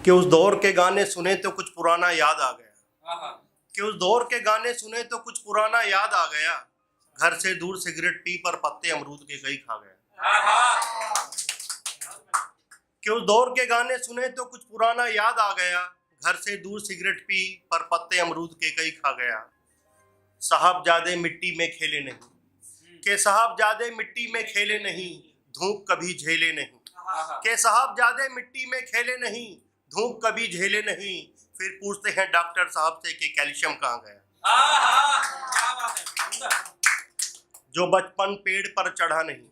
कि उस दौर के गाने सुने तो कुछ पुराना याद आ गया, कि उस दौर के गाने सुने तो कुछ पुराना याद आ गया। घर से दूर सिगरेट पी पर पत्ते अमरूद के कई खा गया। कि उस दौर के गाने सुने तो कुछ पुराना याद आ गया। घर से दूर सिगरेट पी पर पत्ते अमरूद के कई खा गया। साहबजादे मिट्टी में खेले नहीं, के साहबजादे मिट्टी में खेले नहीं, धूप कभी झेले नहीं। के साहबजादे मिट्टी में खेले नहीं, धूप कभी झेले नहीं। फिर पूछते हैं डॉक्टर साहब से कि कैल्शियम कहाँ गया। जो बचपन पेड़ पर चढ़ा नहीं,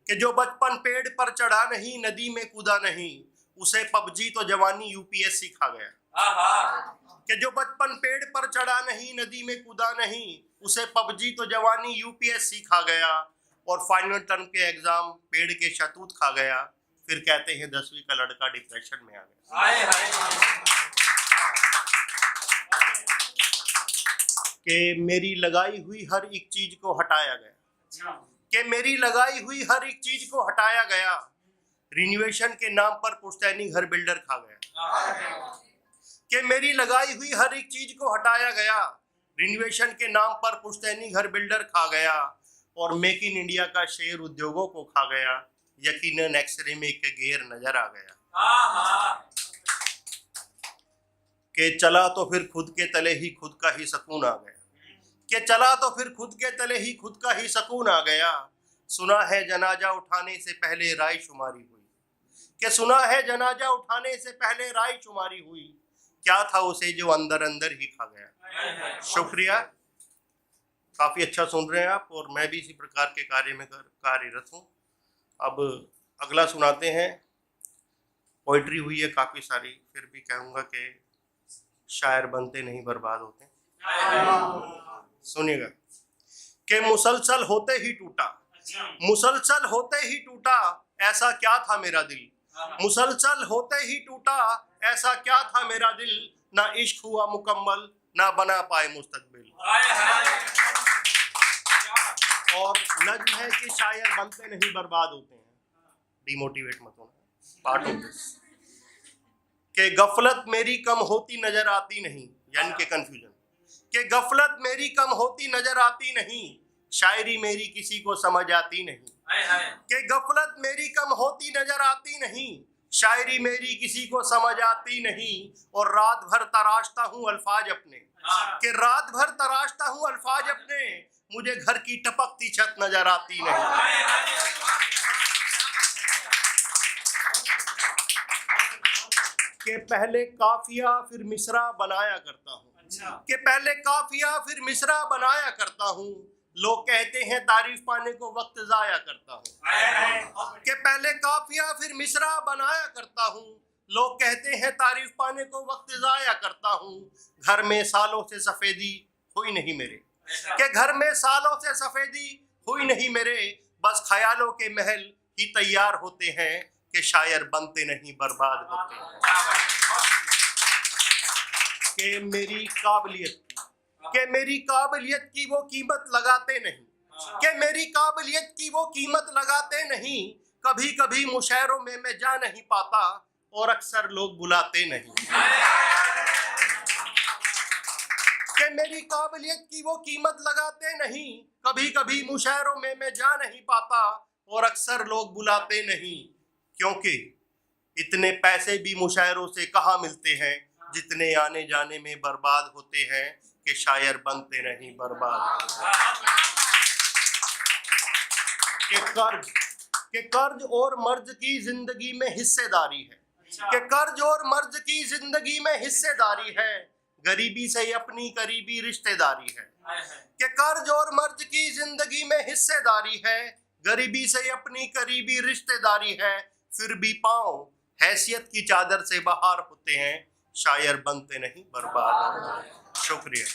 कि जो बचपन पेड़ पर चढ़ा नहीं, नदी में कूदा नहीं, उसे पबजी तो जवानी यूपीएससी खा गया। कि जो बचपन पेड़ पर चढ़ा नहीं, नदी में कूदा नहीं, उसे पबजी तो जवानी यूपीएससी खा गया। और फाइनल टर्म के एग्जाम पेड़ के शतूत खा गया। फिर कहते हैं 10वीं का लड़का डिप्रेशन में आ गया। कि मेरी लगाई हुई हर एक चीज को हटाया गया, कि मेरी लगाई हुई हर एक चीज को हटाया गया। रिनोवेशन के नाम पर पुश्तैनी घर बिल्डर खा गया। कि मेरी लगाई हुई हर एक चीज को हटाया गया। रिनोवेशन के नाम पर पुश्तैनी घर बिल्डर खा गया। और मेक इन इंडिया का शेयर उद्योगों को खा गया। यकीनन एक्सरे में एक गेर नजर आ गया। कि चला तो फिर खुद के तले ही खुद का ही सुकून आ गया। कि चला तो फिर खुद के तले ही खुद का ही सुकून आ गया। सुना है जनाजा उठाने से पहले राय शुमारी हुई, कि सुना है जनाजा उठाने से पहले राय शुमारी हुई। क्या था उसे जो अंदर अंदर ही खा गया। शुक्रिया, काफी अच्छा सुन रहे हैं आप, और मैं भी इसी प्रकार के कार्य में कार्यरत हूँ। अब अगला सुनाते हैं। पोइट्री हुई है काफी सारी, फिर भी कहूँगा कि शायर बनते नहीं बर्बाद होते। सुनिएगा। कि मुसलसल होते ही टूटा, मुसलसल होते ही टूटा, ऐसा क्या था मेरा दिल। मुसलसल होते ही टूटा, ऐसा क्या था मेरा दिल। ना इश्क हुआ मुकम्मल, ना बना पाए मुस्तकबिल। और नज्म है कि शायर बनते नहीं बर्बाद होते हैं। डिमोटिवेट मत होना, पार्ट ऑफ दिस। कि गफलत मेरी कम होती नजर आती नहीं, यानी कि कंफ्यूजन। कि गफलत मेरी कम होती नजर आती नहीं, शायरी मेरी किसी को समझ आती नहीं। कि गफलत मेरी कम होती नजर आती नहीं, शायरी मेरी किसी को समझ आती नहीं। और रात भर तराशता हूँ अल्फाज अपने, कि रात भर तराशता हूँ अल्फाज अपने, मुझे घर की टपकती छत नजर आती नहीं। कि पहले काफिया फिर मिसरा बनाया करता हूँ, कि पहले काफिया फिर मिसरा बनाया करता हूँ। लोग कहते हैं तारीफ पाने को वक्त जाया करता हूँ। कि पहले काफिया फिर मिसरा बनाया करता हूँ। लोग कहते हैं तारीफ पाने को वक्त जाया करता हूँ। घर में सालों से सफेदी हुई नहीं मेरे, कि घर में सालों से सफेदी हुई नहीं मेरे। बस ख्यालों के महल ही तैयार होते हैं, कि शायर बनते नहीं बर्बाद होते हैं। कि मेरी काबिलियत, कि मेरी काबिलियत की वो कीमत लगाते नहीं, कि मेरी काबिलियत की वो कीमत लगाते नहीं। कभी कभी मुशायरों में मैं जा नहीं पाता, और अक्सर लोग बुलाते नहीं। कि मेरी काबिलियत की वो कीमत लगाते नहीं, कभी कभी मुशायरों में मैं जा नहीं पाता, और अक्सर लोग बुलाते नहीं। क्योंकि इतने पैसे भी मुशायरों से कहाँ मिलते हैं, जितने आने जाने में बर्बाद होते हैं, कि शायर बनते नहीं बर्बाद। कि कर्ज और मर्ज की जिंदगी में हिस्सेदारी है, कि कर्ज और मर्ज की जिंदगी में हिस्सेदारी है। गरीबी से अपनी करीबी रिश्तेदारी है, कि कर्ज और मर्ज की जिंदगी में हिस्सेदारी है। गरीबी से अपनी करीबी रिश्तेदारी है। फिर भी पाँव हैसियत की चादर से बाहर होते हैं, शायर बनते नहीं बर्बाद होते हैं। शुक्रिया।